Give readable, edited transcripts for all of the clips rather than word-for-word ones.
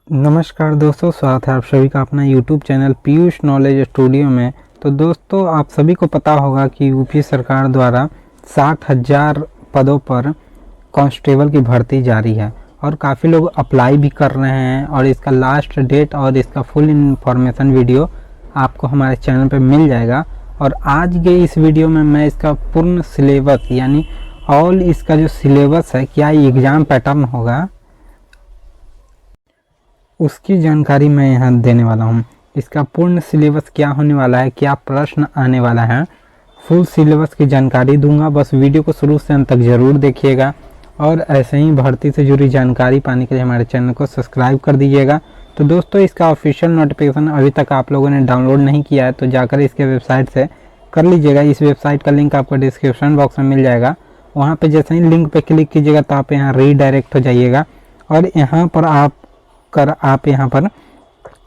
नमस्कार दोस्तों, स्वागत है आप सभी का अपना YouTube channel Piyush knowledge studio में। तो दोस्तों, आप सभी को पता होगा कि यूपी सरकार द्वारा 60,000 पदों पर कांस्टेबल की भर्ती जारी है और काफ़ी लोग अप्लाई भी कर रहे हैं और इसका लास्ट डेट और इसका फुल इन्फॉर्मेशन वीडियो आपको हमारे चैनल पर मिल जाएगा। और आज के इस वीडियो में मैं इसका पूर्ण सिलेबस यानी ऑल इसका जो सिलेबस है, क्या एग्ज़ाम पैटर्न होगा, उसकी जानकारी मैं यहाँ देने वाला हूँ। इसका पूर्ण सिलेबस क्या होने वाला है, क्या प्रश्न आने वाला है, फुल सिलेबस की जानकारी दूंगा। बस वीडियो को शुरू से अंत तक ज़रूर देखिएगा और ऐसे ही भर्ती से जुड़ी जानकारी पाने के लिए हमारे चैनल को सब्सक्राइब कर दीजिएगा। तो दोस्तों, इसका ऑफिशियल नोटिफिकेशन अभी तक आप लोगों ने डाउनलोड नहीं किया है तो जाकर इसके वेबसाइट से कर लीजिएगा। इस वेबसाइट का लिंक आपको डिस्क्रिप्शन बॉक्स में मिल जाएगा। वहाँ पर जैसे ही लिंक पर क्लिक कीजिएगा तो आप यहाँ रीडायरेक्ट हो जाइएगा और यहाँ पर आप यहाँ पर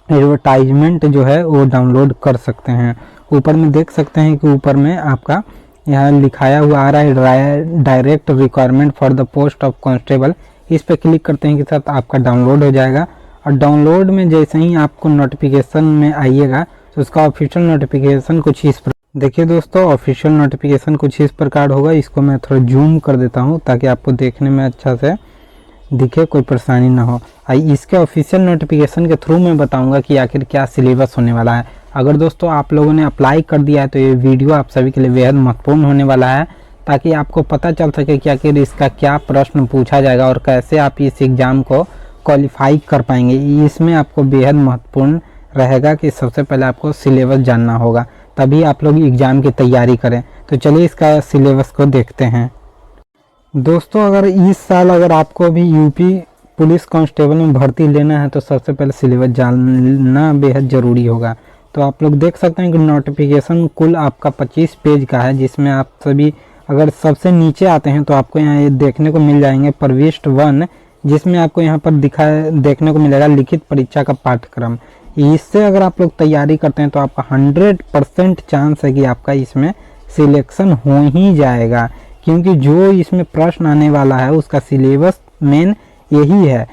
एडवर्टाइजमेंट जो है वो डाउनलोड कर सकते हैं। ऊपर में देख सकते हैं कि ऊपर में आपका यहाँ लिखाया हुआ आ रहा है direct requirement for the post of constable. इस पर क्लिक करते हैं कि साथ आपका डाउनलोड हो जाएगा और डाउनलोड में जैसे ही आपको नोटिफिकेशन में आइएगा तो उसका ऑफिशियल नोटिफिकेशन कुछ इस प्रकार देखिए दोस्तों, ऑफिशियल नोटिफिकेशन कुछ इस प्रकार होगा। इसको मैं थोड़ा जूम कर देता हूँ ताकि आपको देखने में अच्छा से दिखे, कोई परेशानी ना हो। इसके ऑफिशियल नोटिफिकेशन के थ्रू मैं बताऊंगा कि आखिर क्या सिलेबस होने वाला है। अगर दोस्तों आप लोगों ने अप्लाई कर दिया है तो ये वीडियो आप सभी के लिए बेहद महत्वपूर्ण होने वाला है, ताकि आपको पता चल सके कि आखिर इसका क्या प्रश्न पूछा जाएगा और कैसे आप इस एग्ज़ाम को क्वालिफाई कर पाएंगे। इसमें आपको बेहद महत्वपूर्ण रहेगा कि सबसे पहले आपको सिलेबस जानना होगा, तभी आप लोग एग्ज़ाम की तैयारी करें। तो चलिए इसका सिलेबस को देखते हैं। दोस्तों, अगर इस साल अगर आपको भी यूपी पुलिस कांस्टेबल में भर्ती लेना है तो सबसे पहले सिलेबस जानना बेहद ज़रूरी होगा। तो आप लोग देख सकते हैं कि नोटिफिकेशन कुल आपका 25 पेज का है, जिसमें आप सभी अगर सबसे नीचे आते हैं तो आपको यहाँ ये देखने को मिल जाएंगे प्रविष्ट 1, जिसमें आपको यहाँ पर देखने को मिलेगा लिखित परीक्षा का पाठ्यक्रम। इससे अगर आप लोग तैयारी करते हैं तो आपका 100% चांस है कि आपका इसमें सिलेक्शन हो ही जाएगा, क्योंकि जो इसमें प्रश्न आने वाला है उसका सिलेबस मेन यही है।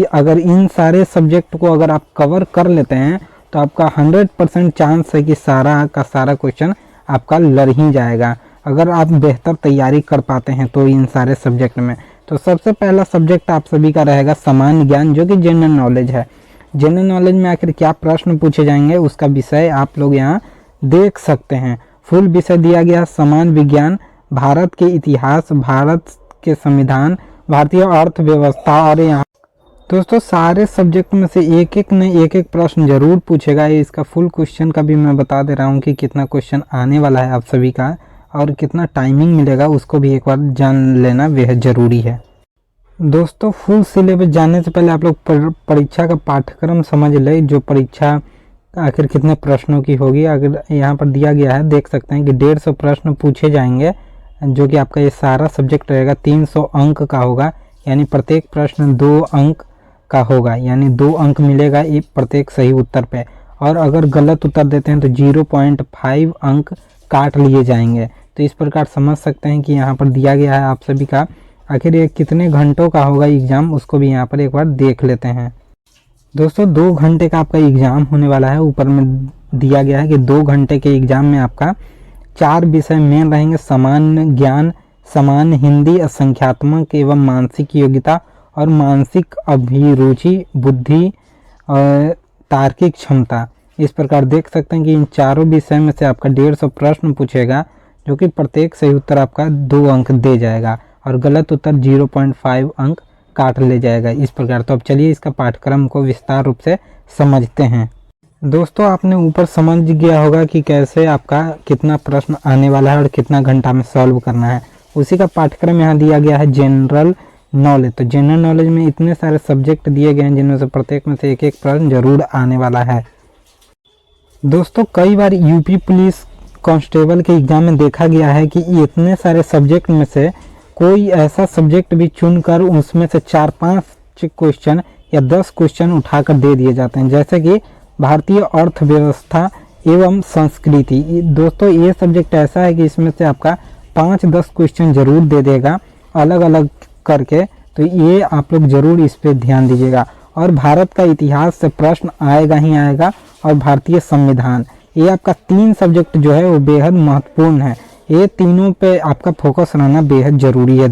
अगर इन सारे सब्जेक्ट को अगर आप कवर कर लेते हैं तो आपका 100% चांस है कि सारा का सारा क्वेश्चन आपका लड़ ही जाएगा, अगर आप बेहतर तैयारी कर पाते हैं तो इन सारे सब्जेक्ट में। तो सबसे पहला सब्जेक्ट आप सभी का रहेगा सामान्य ज्ञान, जो कि जनरल नॉलेज है। जनरल नॉलेज में आखिर क्या प्रश्न पूछे जाएंगे उसका विषय आप लोग यहाँ देख सकते हैं। फुल विषय दिया गया सामान्य विज्ञान, भारत के इतिहास, भारत के संविधान, भारतीय अर्थव्यवस्था। और यहाँ दोस्तों सारे सब्जेक्ट में से एक एक प्रश्न जरूर पूछेगा। इसका फुल क्वेश्चन का भी मैं बता दे रहा हूँ कि कितना क्वेश्चन आने वाला है आप सभी का और कितना टाइमिंग मिलेगा, उसको भी एक बार जान लेना बेहद ज़रूरी है। दोस्तों, फुल सिलेबस जानने से पहले आप लोग परीक्षा का पाठ्यक्रम समझ ले, जो परीक्षा आखिर कितने प्रश्नों की होगी। अगर यहाँ पर दिया गया है, देख सकते हैं कि 150 प्रश्न पूछे जाएंगे, जो कि आपका ये सारा सब्जेक्ट रहेगा। 300 अंक का होगा, यानी प्रत्येक प्रश्न 2 अंक का होगा, यानी 2 अंक मिलेगा ये प्रत्येक सही उत्तर पे। और अगर गलत उत्तर देते हैं तो 0.5 अंक काट लिए जाएंगे। तो इस प्रकार समझ सकते हैं कि यहाँ पर दिया गया है आप सभी का आखिर ये कितने घंटों का होगा एग्ज़ाम, उसको भी यहाँ पर एक बार देख लेते हैं। दोस्तों, 2 घंटे का आपका एग्ज़ाम होने वाला है। ऊपर में दिया गया है कि 2 घंटे के एग्ज़ाम में आपका 4 विषय मेन रहेंगे: सामान्य ज्ञान, सामान्य हिंदी, संख्यात्मक एवं मानसिक योग्यता और मानसिक अभिरुचि, बुद्धि और तार्किक क्षमता। इस प्रकार देख सकते हैं कि इन चारों विषय में से आपका 150 प्रश्न पूछेगा, जो कि प्रत्येक सही उत्तर आपका 2 अंक दे जाएगा और गलत उत्तर 0.5 अंक काट ले जाएगा। इस प्रकार तो अब चलिए इसका पाठ्यक्रम को विस्तार रूप से समझते हैं। दोस्तों, आपने ऊपर समझ गया होगा कि कैसे आपका कितना प्रश्न आने वाला है और कितना घंटा में सॉल्व करना है। उसी का पाठ्यक्रम यहाँ दिया गया है जनरल नॉलेज। तो जनरल नॉलेज में इतने सारे सब्जेक्ट दिए गए हैं, जिनमें से प्रत्येक में से एक प्रश्न जरूर आने वाला है। दोस्तों, कई बार यूपी पुलिस कांस्टेबल के एग्जाम में देखा गया है कि इतने सारे सब्जेक्ट में से कोई ऐसा सब्जेक्ट भी चुनकर उसमें से 4-5 क्वेश्चन या 10 क्वेश्चन उठाकर दे दिए जाते हैं, जैसे कि भारतीय अर्थव्यवस्था एवं संस्कृति। दोस्तों, ये सब्जेक्ट ऐसा है कि इसमें से आपका 5-10 क्वेश्चन जरूर दे देगा अलग अलग करके। तो ये आप लोग जरूर इस पे ध्यान दीजिएगा। और भारत का इतिहास से प्रश्न आएगा ही आएगा, और भारतीय संविधान। ये आपका 3 सब्जेक्ट जो है वो बेहद महत्वपूर्ण है। ये तीनों पे आपका फोकस रहना बेहद ज़रूरी है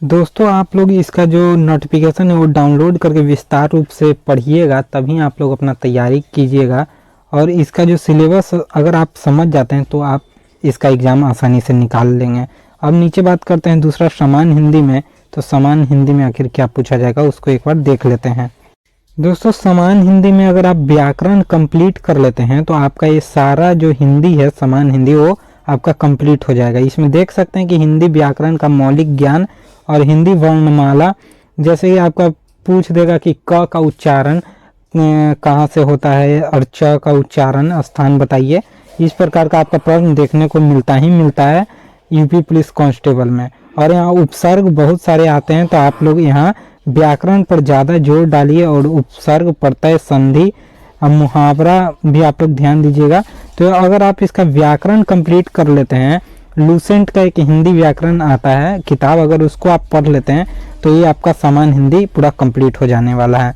दोस्तों आप लोग इसका जो नोटिफिकेशन है वो डाउनलोड करके विस्तार रूप से पढ़िएगा, तभी आप लोग अपना तैयारी कीजिएगा। और इसका जो सिलेबस अगर आप समझ जाते हैं तो आप इसका एग्ज़ाम आसानी से निकाल लेंगे। अब नीचे बात करते हैं दूसरा सामान्य हिंदी में। तो सामान्य हिंदी में आखिर क्या पूछा जाएगा उसको एक बार देख लेते हैं। दोस्तों सामान्य हिंदी में अगर आप व्याकरण कंप्लीट कर लेते हैं तो आपका ये सारा जो हिंदी है सामान्य हिंदी वो आपका कंप्लीट हो जाएगा। इसमें देख सकते हैं कि हिंदी व्याकरण का मौलिक ज्ञान और हिंदी वर्णमाला, जैसे कि आपका पूछ देगा कि क का उच्चारण कहाँ से होता है और च का उच्चारण स्थान बताइए। इस प्रकार का आपका प्रश्न देखने को मिलता है यूपी पुलिस कांस्टेबल में। और यहाँ उपसर्ग बहुत सारे आते हैं, तो आप लोग यहाँ व्याकरण पर ज़्यादा जोर डालिए और उपसर्ग, प्रत्यय, संधि, मुहावरा भी आप लोग ध्यान दीजिएगा। तो अगर आप इसका व्याकरण कंप्लीट कर लेते हैं, लूसेंट का एक हिंदी व्याकरण आता है किताब, अगर उसको आप पढ़ लेते हैं तो ये आपका सामान्य हिंदी पूरा कंप्लीट हो जाने वाला है।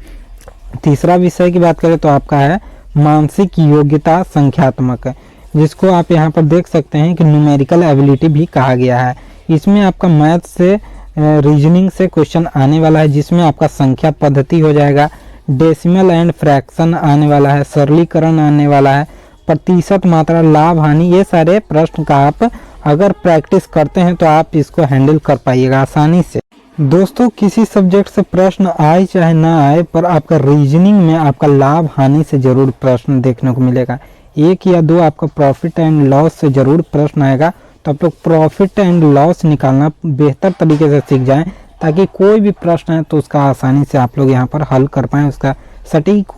तीसरा विषय की बात करें तो आपका है मानसिक योग्यता संख्यात्मक, जिसको आप यहाँ पर देख सकते हैं कि न्यूमेरिकल एबिलिटी भी कहा गया है। इसमें आपका मैथ से रीजनिंग से क्वेश्चन आने वाला है, जिसमें आपका संख्या पद्धति हो जाएगा, डेसिमल एंड फ्रैक्शन आने वाला है, सरलीकरण आने वाला है, प्रतिशत, मात्रा, लाभ, हानि। ये सारे प्रश्न का आप अगर प्रैक्टिस करते हैं तो आप इसको हैंडल कर पाइएगा आसानी से। दोस्तों किसी सब्जेक्ट से प्रश्न आए चाहे ना आए, पर आपका रीजनिंग में आपका लाभ हानि से जरूर प्रश्न देखने को मिलेगा। 1 या 2 आपका प्रॉफिट एंड लॉस से जरूर प्रश्न आएगा। तो आप लोग प्रॉफिट एंड लॉस निकालना बेहतर तरीके से सीख जाएं, ताकि कोई भी प्रश्न है तो उसका आसानी से आप लोग यहाँ पर हल कर पाएँ, उसका सटीक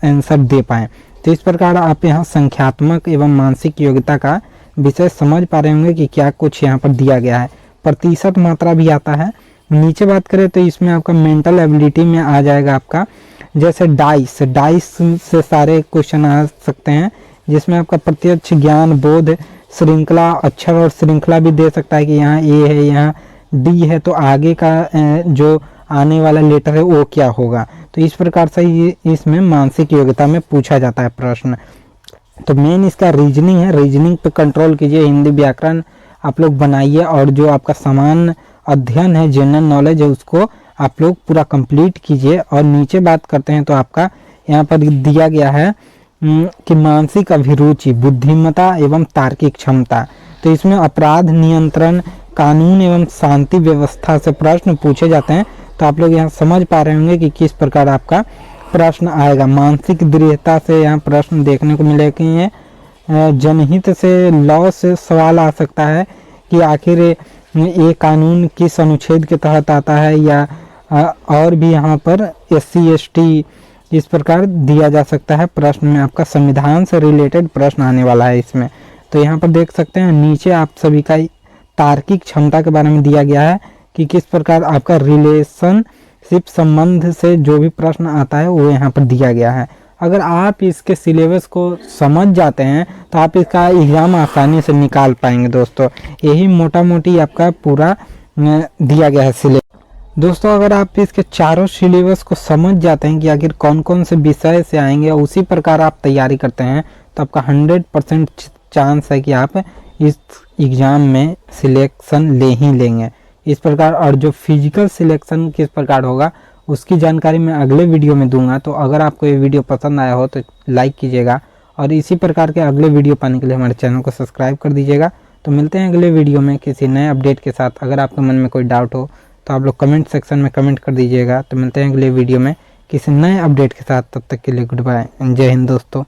आंसर दे पाएँ। तो इस प्रकार आप यहाँ संख्यात्मक एवं मानसिक योग्यता का विषय समझ पा रहे होंगे कि क्या कुछ यहाँ पर दिया गया है। प्रतिशत, मात्रा भी आता है। नीचे बात करें तो इसमें आपका मेंटल एबिलिटी में आ जाएगा आपका, जैसे डाइस से सारे क्वेश्चन आ सकते हैं, जिसमें आपका प्रत्यक्ष ज्ञान, बोध, श्रृंखला, अक्षर और श्रृंखला भी दे सकता है कि यहाँ ए है, यहाँ डी है, तो आगे का जो आने वाला लेटर है वो क्या होगा। तो इस प्रकार से ये इसमें मानसिक योग्यता में पूछा जाता है प्रश्न। तो मेन इसका रीजनिंग है, रीजनिंग पे कंट्रोल कीजिए, हिंदी व्याकरण आप लोग बनाइए, और जो आपका सामान्य अध्ययन है, जनरल नॉलेज है, उसको आप लोग पूरा कंप्लीट कीजिए। और नीचे बात करते हैं तो आपका यहाँ पर दिया गया है कि मानसिक अभिरुचि, बुद्धिमत्ता एवं तार्किक क्षमता। तो इसमें अपराध नियंत्रण, कानून एवं शांति व्यवस्था से प्रश्न पूछे जाते हैं। तो आप लोग यहाँ समझ पा रहे होंगे कि किस प्रकार आपका प्रश्न आएगा। मानसिक दृढ़ता से यहाँ प्रश्न देखने को मिलेगा। जनहित से, लॉ से सवाल आ सकता है कि आखिर ये कानून किस अनुच्छेद के तहत आता है, या और भी यहाँ पर SC ST इस प्रकार दिया जा सकता है। प्रश्न में आपका संविधान से रिलेटेड प्रश्न आने वाला है इसमें। तो यहाँ पर देख सकते हैं नीचे आप सभी का तार्किक क्षमता के बारे में दिया गया है कि किस प्रकार आपका रिलेशनशिप संबंध से जो भी प्रश्न आता है वो यहाँ पर दिया गया है। अगर आप इसके सिलेबस को समझ जाते हैं तो आप इसका एग्ज़ाम आसानी से निकाल पाएंगे दोस्तों। यही मोटा मोटी आपका पूरा दिया गया है सिलेबस। दोस्तों अगर आप इसके चारों सिलेबस को समझ जाते हैं कि आखिर कौन कौन से विषय से आएंगे, उसी प्रकार आप तैयारी करते हैं, तो आपका 100% चांस है कि आप इस एग्ज़ाम में सिलेक्शन ले ही लेंगे इस प्रकार। और जो फिजिकल सिलेक्शन किस प्रकार होगा उसकी जानकारी मैं अगले वीडियो में दूंगा। तो अगर आपको ये वीडियो पसंद आया हो तो लाइक कीजिएगा, और इसी प्रकार के अगले वीडियो पाने के लिए हमारे चैनल को सब्सक्राइब कर दीजिएगा। तो मिलते हैं अगले वीडियो में किसी नए अपडेट के साथ। अगर आपके मन में कोई डाउट हो तो आप लोग कमेंट सेक्शन में कमेंट कर दीजिएगा। तो मिलते हैं अगले वीडियो में किसी नए अपडेट के साथ। तब तक के लिए गुड बाय, जय हिंद दोस्तों।